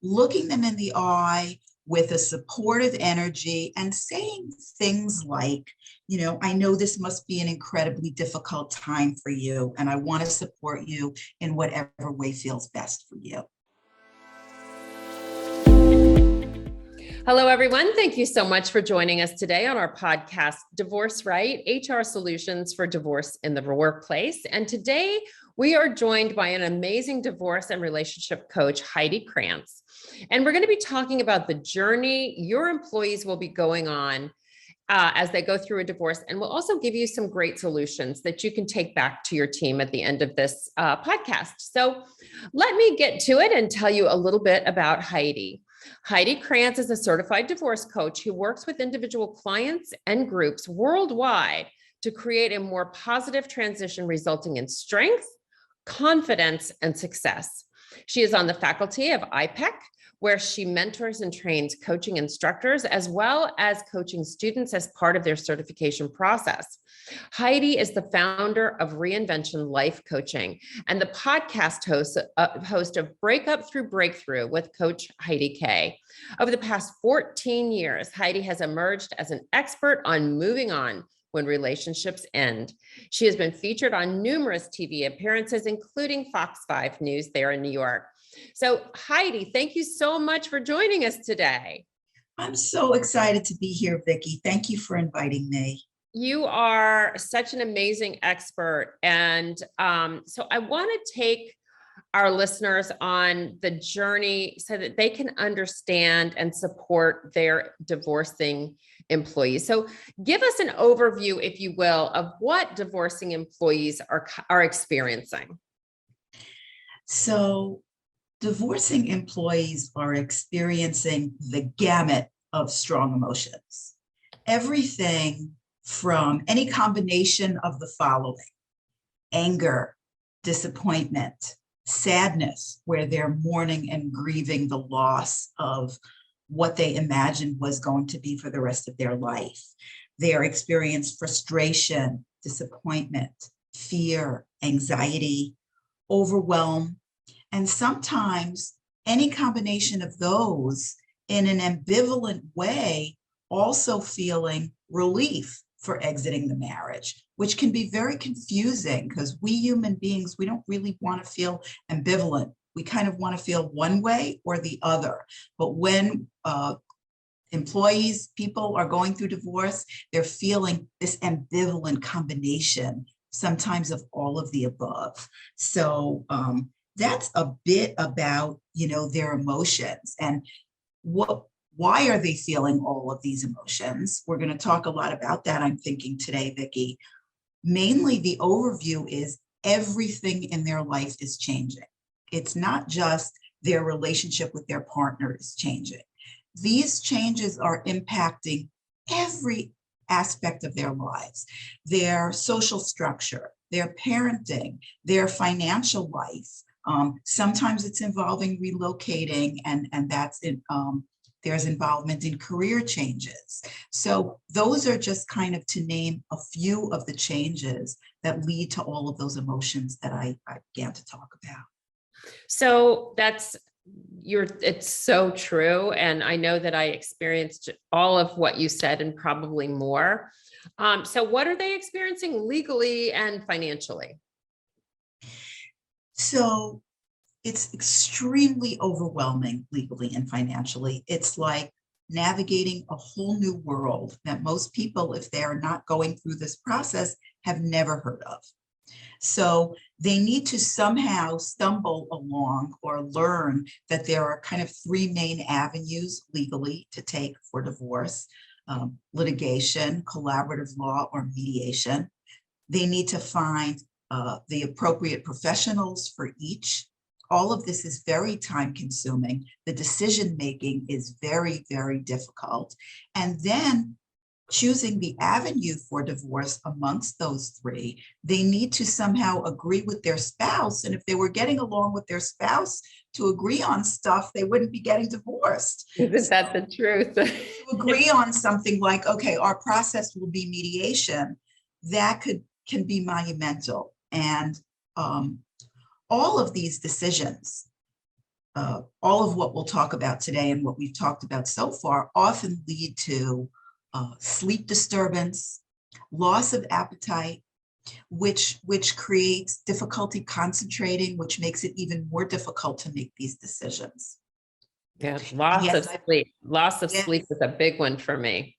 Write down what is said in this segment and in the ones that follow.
looking them in the eye with a supportive energy and saying things like, I know this must be an incredibly difficult time for you, and I want to support you in whatever way feels best for you. Hello, everyone. Thank you so much for joining us today on our podcast, Divorce Right, HR Solutions for Divorce in the Workplace. And today we are joined by an amazing divorce and relationship coach, Heidi Krantz. And we're going to be talking about the journey your employees will be going on as they go through a divorce. And we'll also give you some great solutions that you can take back to your team at the end of this podcast. So let me get to it and tell you a little bit about Heidi. Heidi Krantz is a certified divorce coach who works with individual clients and groups worldwide to create a more positive transition resulting in strength, confidence, and success. She is on the faculty of iPEC, where she mentors and trains coaching instructors, as well as coaching students as part of their certification process. Heidi is the founder of Reinvention Life Coaching and the podcast host of Breakup through Breakthrough with Coach Heidi K. Over the past 14 years, Heidi has emerged as an expert on moving on when relationships end. She has been featured on numerous TV appearances, including Fox 5 News there in New York. So Heidi, thank you so much for joining us today. I'm so excited to be here, Vicki. Thank you for inviting me. You are such an amazing expert. And so I want to take our listeners on the journey so that they can understand and support their divorcing employees. So give us an overview, if you will, of what divorcing employees are experiencing. So divorcing employees are experiencing the gamut of strong emotions. Everything from any combination of the following: anger, disappointment, sadness, where they're mourning and grieving the loss of what they imagined was going to be for the rest of their life. They are experiencing frustration, disappointment, fear, anxiety, overwhelm, and sometimes any combination of those in an ambivalent way, also feeling relief for exiting the marriage, which can be very confusing because we human beings, we don't really want to feel ambivalent. We kind of want to feel one way or the other. But when employees, people are going through divorce, they're feeling this ambivalent combination, sometimes of all of the above. So that's a bit about, their emotions and why are they feeling all of these emotions? We're going to talk a lot about that, I'm thinking today, Vicki. Mainly the overview is everything in their life is changing. It's not just their relationship with their partner is changing. These changes are impacting every aspect of their lives, their social structure, their parenting, their financial life. Sometimes it's involving relocating, and that's in, there's involvement in career changes. So those are just kind of to name a few of the changes that lead to all of those emotions that I began to talk about. So it's so true. And I know that I experienced all of what you said and probably more. So what are they experiencing legally and financially? So it's extremely overwhelming legally and financially. It's like navigating a whole new world that most people, if they're not going through this process, have never heard of. So they need to somehow stumble along or learn that there are kind of three main avenues legally to take for divorce: litigation, collaborative law, or mediation. They need to find the appropriate professionals for each. All of this is very time consuming. The decision making is very, very difficult. And then choosing the avenue for divorce amongst those three, they need to somehow agree with their spouse. And if they were getting along with their spouse to agree on stuff, they wouldn't be getting divorced. Isn't that the truth? To agree on something like, okay, our process will be mediation, that can be monumental. And all of these decisions all of what we'll talk about today and what we've talked about so far often lead to sleep disturbance, loss of appetite, which creates difficulty concentrating, which makes it even more difficult to make these decisions. Yeah, Yes, loss of yes, sleep is a big one for me.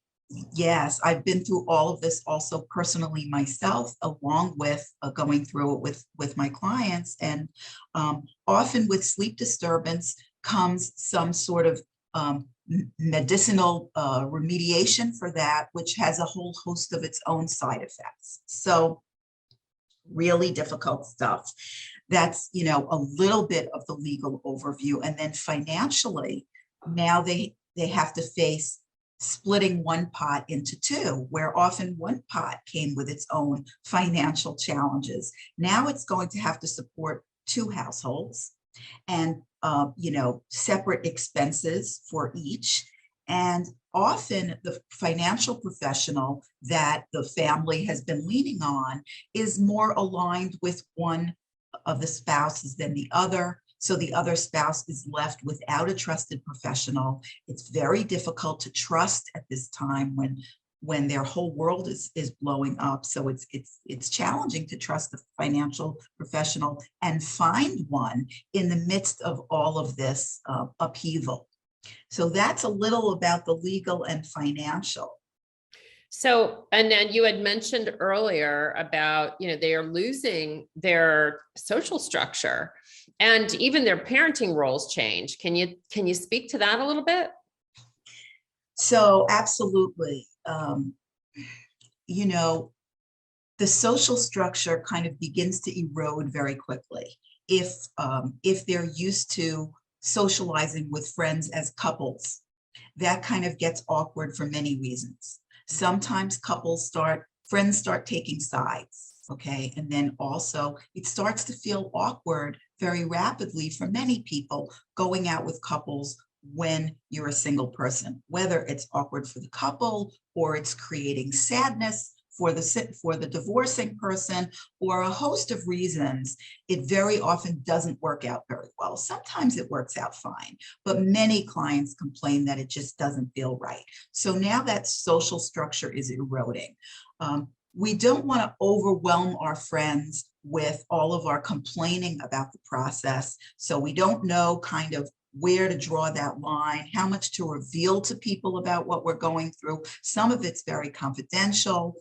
yes, I've been through all of this also personally myself, along with going through it with my clients. And often with sleep disturbance comes some sort of medicinal remediation for that, which has a whole host of its own side effects. So really difficult stuff. That's, a little bit of the legal overview. And then financially, now they have to face splitting one pot into two, where often one pot came with its own financial challenges. Now it's going to have to support two households and, separate expenses for each. And often the financial professional that the family has been leaning on is more aligned with one of the spouses than the other. So the other spouse is left without a trusted professional. It's very difficult to trust at this time when their whole world is blowing up. So it's challenging to trust the financial professional and find one in the midst of all of this upheaval. So that's a little about the legal and financial. So, and then you had mentioned earlier about, they are losing their social structure and even their parenting roles change. Can you speak to that a little bit? So absolutely. The social structure kind of begins to erode very quickly. If they're used to socializing with friends as couples, that kind of gets awkward for many reasons. Sometimes friends start taking sides, okay? And then also it starts to feel awkward very rapidly for many people going out with couples when you're a single person, whether it's awkward for the couple or it's creating sadness for the divorcing person, or a host of reasons. It very often doesn't work out very well. Sometimes it works out fine, but many clients complain that it just doesn't feel right. So now that social structure is eroding. We don't want to overwhelm our friends with all of our complaining about the process. So we don't know kind of where to draw that line, how much to reveal to people about what we're going through. Some of it's very confidential.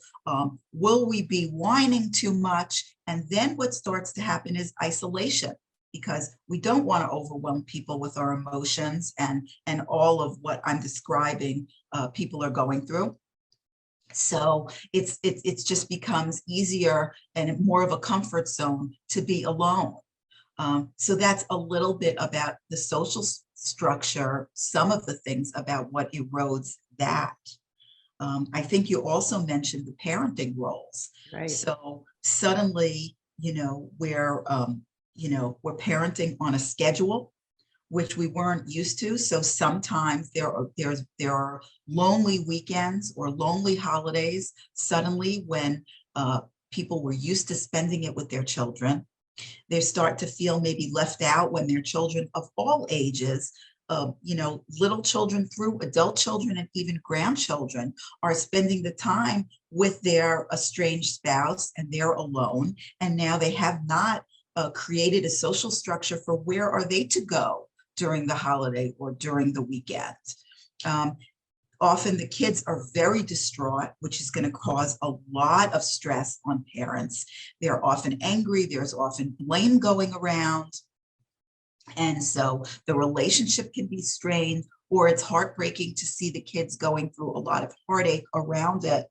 Will we be whining too much? And then what starts to happen is isolation, because we don't want to overwhelm people with our emotions and all of what I'm describing people are going through. So it's just becomes easier and more of a comfort zone to be alone. So that's a little bit about the social structure, some of the things about what erodes that. I think you also mentioned the parenting roles. Right. So suddenly, we're parenting on a schedule, which we weren't used to. So sometimes there are lonely weekends or lonely holidays suddenly when people were used to spending it with their children. They start to feel maybe left out when their children of all ages, little children through adult children and even grandchildren are spending the time with their estranged spouse and they're alone. And now they have not created a social structure for where are they to go during the holiday or during the weekend. Often the kids are very distraught, which is going to cause a lot of stress on parents. They're often angry. There's often blame going around. And so the relationship can be strained, or it's heartbreaking to see the kids going through a lot of heartache around it.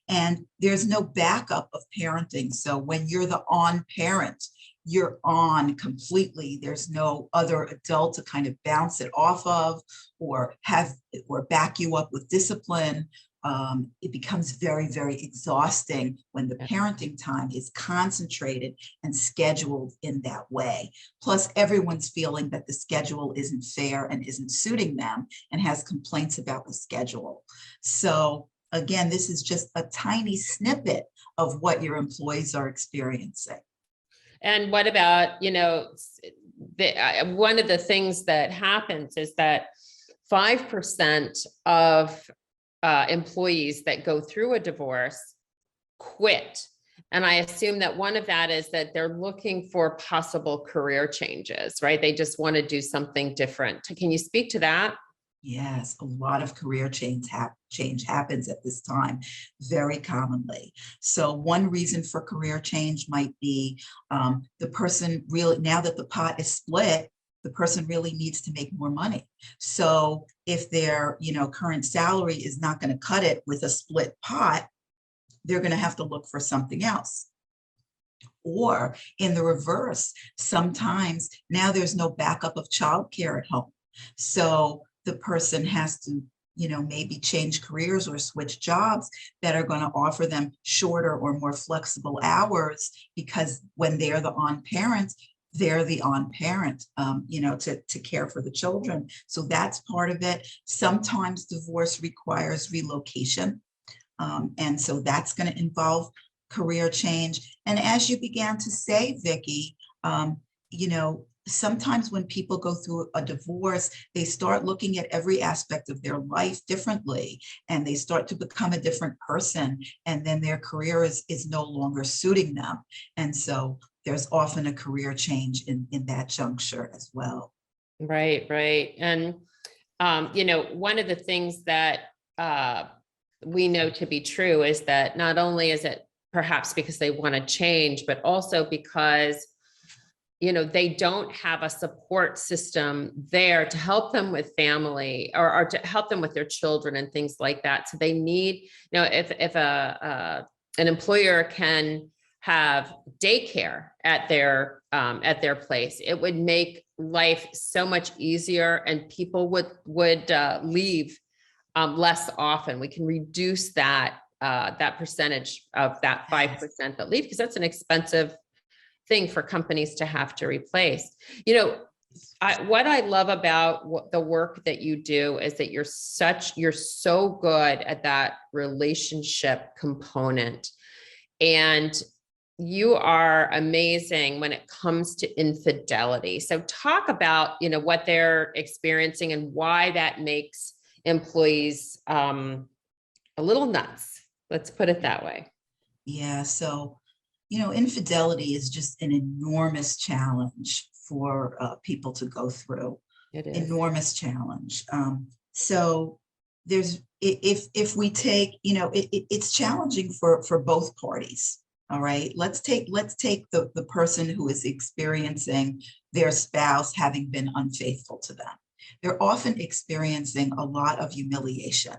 And there's no backup of parenting. So when you're the on parent, you're on completely. There's no other adult to kind of bounce it off of or back you up with discipline. It becomes very, very exhausting when the parenting time is concentrated and scheduled in that way. Plus, everyone's feeling that the schedule isn't fair and isn't suiting them and has complaints about the schedule. So again, this is just a tiny snippet of what your employees are experiencing. And what about, one of the things that happens is that 5% of employees that go through a divorce quit. And I assume that one of that is that they're looking for possible career changes, right? They just want to do something different. Can you speak to that? Yes, a lot of career change happens at this time, very commonly. So one reason for career change might be the person really, now that the pot is split, the person really needs to make more money. So if their, current salary is not going to cut it with a split pot, they're going to have to look for something else. Or in the reverse, sometimes now there's no backup of childcare at home. So the person has to, maybe change careers or switch jobs that are going to offer them shorter or more flexible hours, because when they're the on parent, they're the on parent, to care for the children. So that's part of it. Sometimes divorce requires relocation. And so that's going to involve career change. And as you began to say, Vicki, sometimes when people go through a divorce, they start looking at every aspect of their life differently, and they start to become a different person. And then their career is no longer suiting them. And so there's often a career change in that juncture as well. Right, right. And, one of the things that we know to be true is that not only is it perhaps because they want to change, but also because they don't have a support system there to help them with family or to help them with their children and things like that. So they need, if an employer can have daycare at their place, it would make life so much easier, and people would leave less often. We can reduce that percentage of that 5% that leave, because that's an expensive thing for companies to have to replace. What I love about the work that you do is that you're so good at that relationship component, and you are amazing when it comes to infidelity. So talk about, what they're experiencing and why that makes employees a little nuts. Let's put it that way. Yeah. So, infidelity is just an enormous challenge for people to go through. It is. Enormous challenge. So if we take, it's challenging for both parties. All right. Let's take the person who is experiencing their spouse having been unfaithful to them. They're often experiencing a lot of humiliation.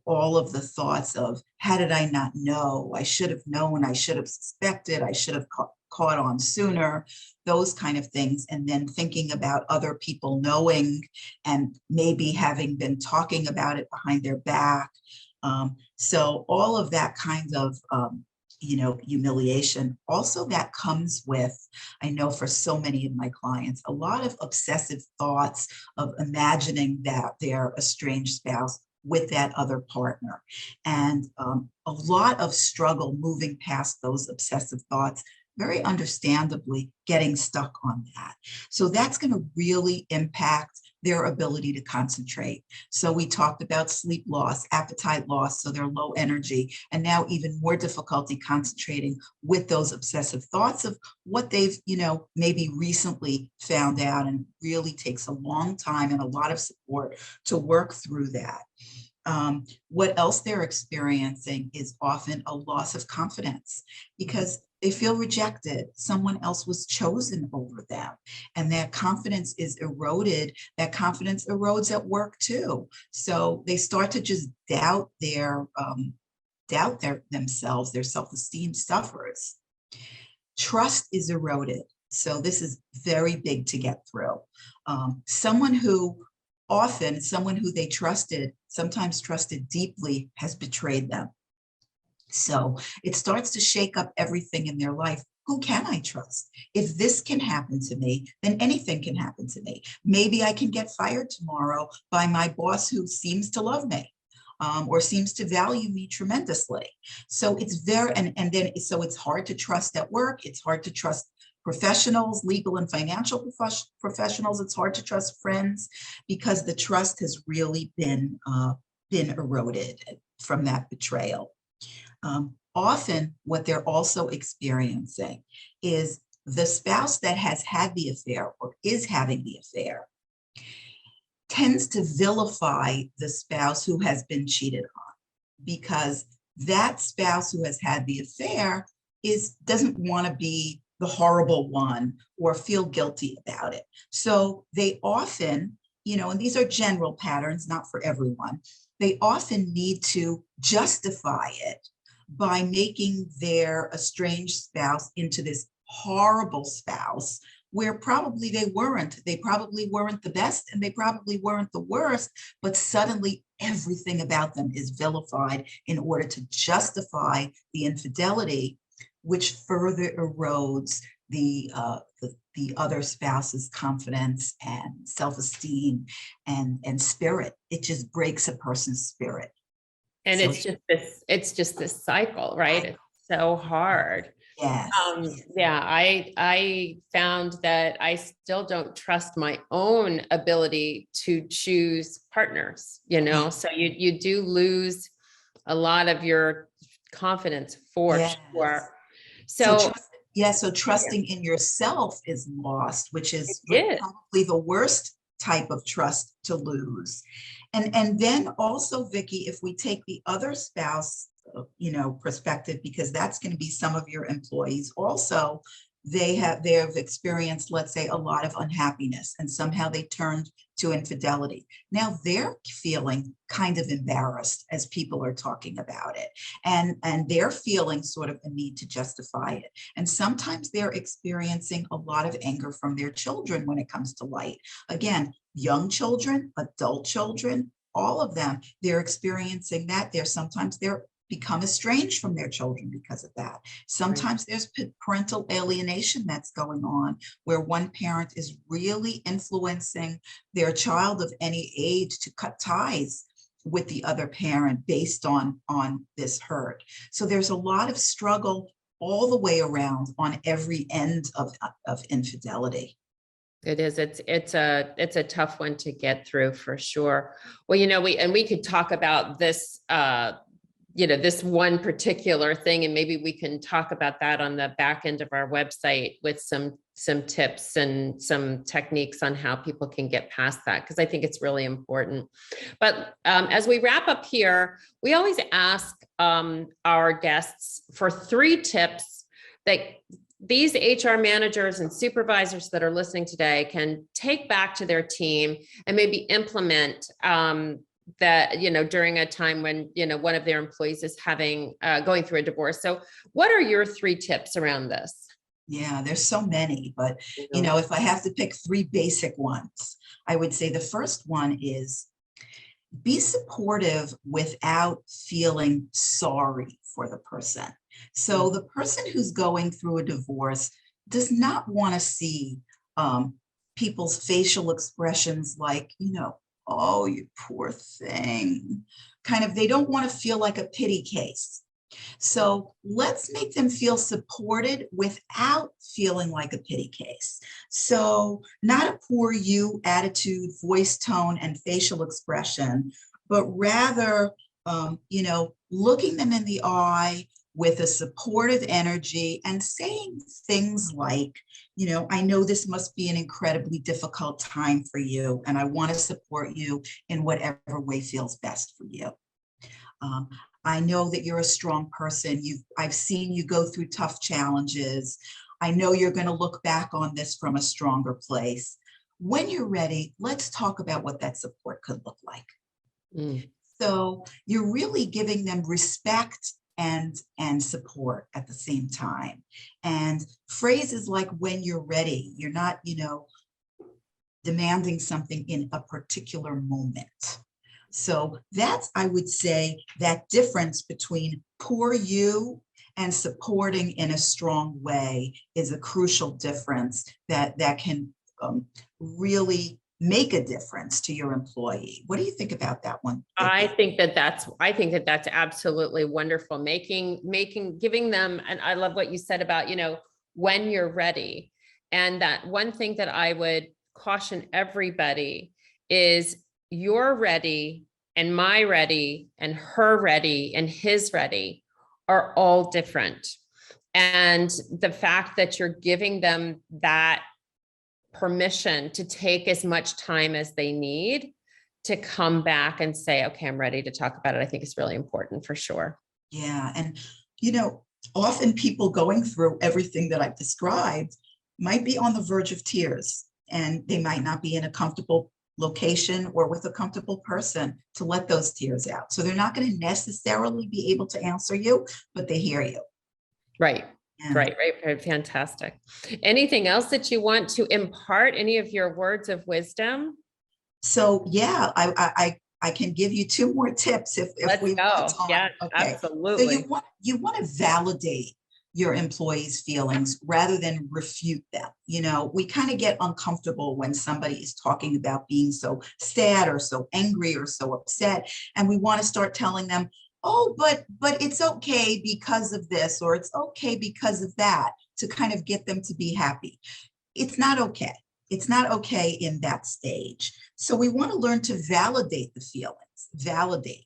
All of the thoughts of, how did I not know? I should have known, I should have suspected, I should have caught on sooner, those kind of things. And then thinking about other people knowing and maybe having been talking about it behind their back. So all of that kind of, humiliation. Also, that comes with, I know for so many of my clients, a lot of obsessive thoughts of imagining that they're a estranged spouse with that other partner, and a lot of struggle moving past those obsessive thoughts, very understandably getting stuck on that. So that's going to really impact their ability to concentrate. So we talked about sleep loss, appetite loss, so they're low energy, and now even more difficulty concentrating with those obsessive thoughts of what they've, maybe recently found out, and really takes a long time and a lot of support to work through that. What else they're experiencing is often a loss of confidence, because they feel rejected. Someone else was chosen over them, and that confidence is eroded. That confidence erodes at work too. So they start to just doubt themselves. Their self-esteem suffers. Trust is eroded. So this is very big to get through. Someone who they trusted, sometimes trusted deeply, has betrayed them. So it starts to shake up everything in their life. Who can I trust? If this can happen to me, then anything can happen to me. Maybe I can get fired tomorrow by my boss who seems to love me, or seems to value me tremendously. So it's so it's hard to trust at work. It's hard to trust professionals, legal and financial professionals, it's hard to trust friends because the trust has really been eroded from that betrayal. Often what they're also experiencing is the spouse that has had the affair or is having the affair tends to vilify the spouse who has been cheated on, because that spouse who has had the affair doesn't want to be the horrible one or feel guilty about it. So they often, and these are general patterns, not for everyone, they often need to justify it by making their estranged spouse into this horrible spouse where probably they weren't. They probably weren't the best and they probably weren't the worst, but suddenly everything about them is vilified in order to justify the infidelity, which further erodes the other spouse's confidence and self-esteem and spirit. It just breaks a person's spirit. And So it's just this cycle, right? It's so hard. yes. Yeah, I found that I still don't trust my own ability to choose partners, so you do lose a lot of your confidence for Yes. sure. So trusting in yourself is lost, which is probably the worst type of trust to lose. And then also, Vicki, if we take the other spouse, perspective, because that's going to be some of your employees also, they have experienced, let's say, a lot of unhappiness and somehow they turned to infidelity. Now they're feeling kind of embarrassed as people are talking about it, and they're feeling sort of a need to justify it. And sometimes they're experiencing a lot of anger from their children when it comes to light. Again, young children, adult children, all of them, they're experiencing that. Sometimes they're become estranged from their children because of that. Sometimes there's parental alienation that's going on, where one parent is really influencing their child of any age to cut ties with the other parent based on this hurt. So there's a lot of struggle all the way around on every end of infidelity. It is. It's a tough one to get through for sure. Well, we could talk about this, this one particular thing, and maybe we can talk about that on the back end of our website with some tips and some techniques on how people can get past that, because I think it's really important. But as we wrap up here, we always ask our guests for 3 tips that these HR managers and supervisors that are listening today can take back to their team and maybe implement that, during a time when, one of their employees is going through a divorce. So what are your 3 tips around this? Yeah, there's so many, but, if I have to pick 3 basic ones, I would say the first one is be supportive without feeling sorry for the person. So the person who's going through a divorce does not want to see people's facial expressions like, oh, you poor thing. Kind of, they don't want to feel like a pity case. So let's make them feel supported without feeling like a pity case. So not a poor you attitude, voice tone, and facial expression, but rather, looking them in the eye with a supportive energy and saying things like, I know this must be an incredibly difficult time for you, and I want to support you in whatever way feels best for you. I know that you're a strong person. I've seen you go through tough challenges. I know you're going to look back on this from a stronger place. When you're ready, let's talk about what that support could look like. So you're really giving them respect and support at the same time. And phrases like when you're ready, you're not, demanding something in a particular moment. So that's, I would say, that difference between poor you and supporting in a strong way is a crucial difference that can really make a difference to your employee. What do you think about that one? I think that's absolutely wonderful. Giving them, and I love what you said about, when you're ready. And that one thing that I would caution everybody is your ready and my ready and her ready and his ready are all different. And the fact that you're giving them that permission to take as much time as they need to come back and say, okay, I'm ready to talk about it, I think is really important for sure. Yeah. And, often people going through everything that I've described might be on the verge of tears, and they might not be in a comfortable location or with a comfortable person to let those tears out. So they're not going to necessarily be able to answer you, but they hear you. Right. Yeah. Right. Fantastic. Anything else that you want to impart? Any of your words of wisdom? So yeah, I can give you two more tips if we want time. Yeah, okay. absolutely. So you want to validate your employees' feelings rather than refute them. We kind of get uncomfortable when somebody is talking about being so sad or so angry or so upset, and we want to start telling them, oh, but it's okay because of this, or it's okay because of that, to kind of get them to be happy. It's not okay. It's not okay in that stage. So we want to learn to validate the feelings, validate.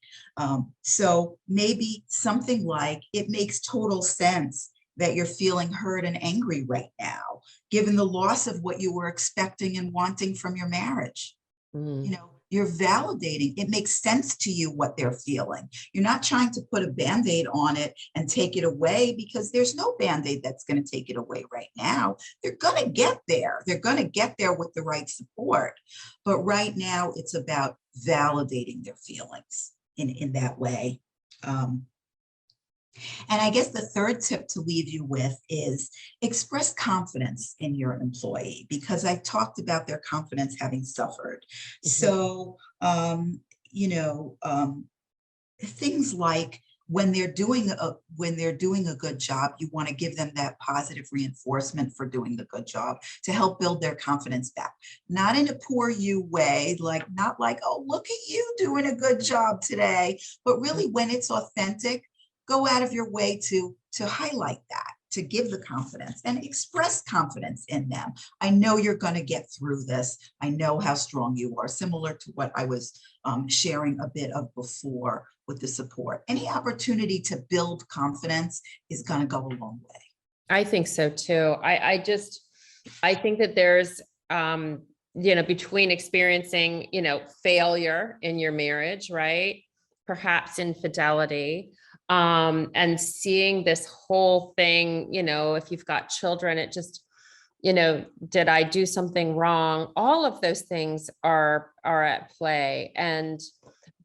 So maybe something like, it makes total sense that you're feeling hurt and angry right now, given the loss of what you were expecting and wanting from your marriage. You're validating. It makes sense to you what they're feeling. You're not trying to put a Band-Aid on it and take it away, because there's no Band-Aid that's going to take it away right now. They're going to get there. They're going to get there with the right support. But right now, it's about validating their feelings in that way. And I guess the third tip to leave you with is express confidence in your employee, because I talked about their confidence having suffered. So, things like when they're doing a good job, you want to give them that positive reinforcement for doing the good job to help build their confidence back. Not in a poor you way, not like, oh, look at you doing a good job today, but really when it's authentic, go out of your way to highlight that, to give the confidence and express confidence in them. I know you're going to get through this. I know how strong you are, similar to what I was sharing a bit of before with the support. Any opportunity to build confidence is going to go a long way. I think so too. I think that there's, between experiencing, failure in your marriage, right? Perhaps infidelity, and seeing this whole thing, if you've got children, it just, did I do something wrong? All of those things are at play, and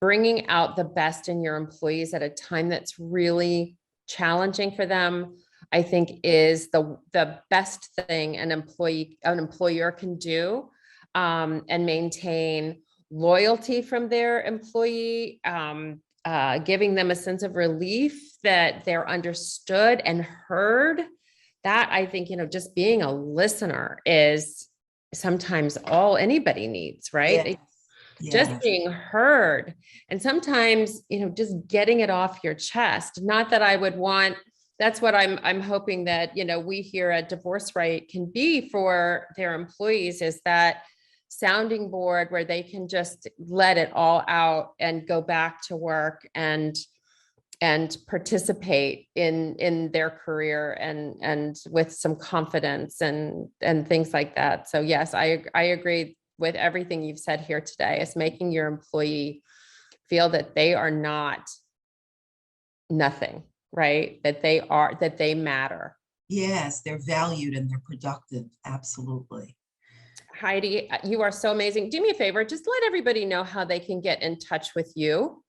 bringing out the best in your employees at a time that's really challenging for them, I think is the best thing an employer can do, and maintain loyalty from their employee, giving them a sense of relief that they're understood and heard. That, I think, just being a listener is sometimes all anybody needs, right? Yes. Just being heard. And sometimes, just getting it off your chest. Not that I would want, that's what I'm hoping that, we here at Divorce Right can be for their employees, is that sounding board where they can just let it all out and go back to work and participate in their career and with some confidence and things like that. So yes, I agree with everything you've said here today, is making your employee feel that they are not nothing, right? That they matter. Yes, they're valued and they're productive. Absolutely. Heidi, you are so amazing. Do me a favor, just let everybody know how they can get in touch with you.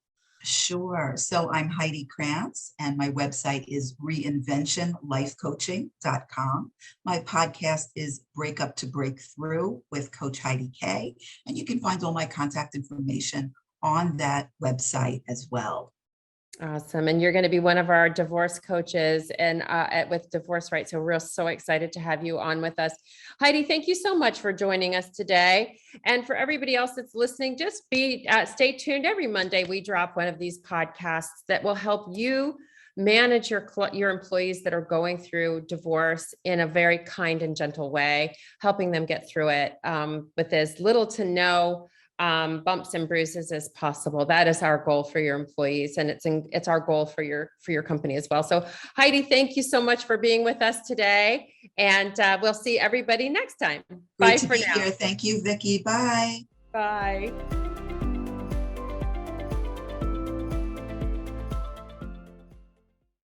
Sure. So I'm Heidi Krantz, and my website is reinventionlifecoaching.com. My podcast is Breakup to Breakthrough with Coach Heidi K. And you can find all my contact information on that website as well. Awesome. And you're going to be one of our divorce coaches and with Divorce Right. So we're so excited to have you on with us. Heidi, thank you so much for joining us today. And for everybody else that's listening, just stay tuned. Every Monday, we drop one of these podcasts that will help you manage your employees that are going through divorce in a very kind and gentle way, helping them get through it with as little to no bumps and bruises as possible. That is our goal for your employees, and it's our goal for your company as well. So Heidi, thank you so much for being with us today, and we'll see everybody next time. Great Bye to for be now. here. Thank you, Vicki. Bye. Bye.